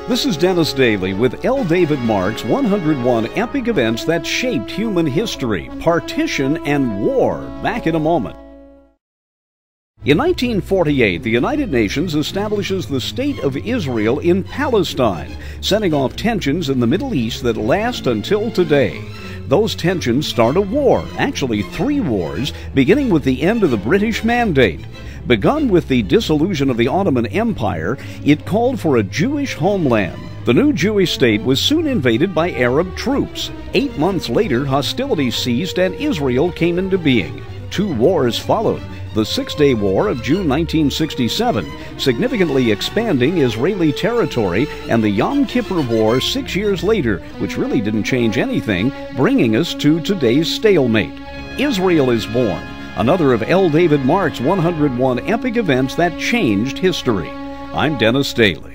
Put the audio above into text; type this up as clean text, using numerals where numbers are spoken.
This is Dennis Daly with L. David Mark's 101 Epic Events That Shaped Human History, Partition and War. Back in a moment. In 1948, the United Nations establishes the State of Israel in Palestine, setting off tensions in the Middle East that last until today. Those tensions start a war, actually 3 wars, beginning with the end of the British Mandate. Begun with the dissolution of the Ottoman Empire, it called for a Jewish homeland. The new Jewish state was soon invaded by Arab troops. 8 months later, hostilities ceased and Israel came into being. 2 wars followed. The Six-Day War of June 1967, significantly expanding Israeli territory, and the Yom Kippur War 6 years later, which really didn't change anything, bringing us to today's stalemate. Israel is born. Another of L. David Mark's 101 Epic Events That Changed History. I'm Dennis Daly.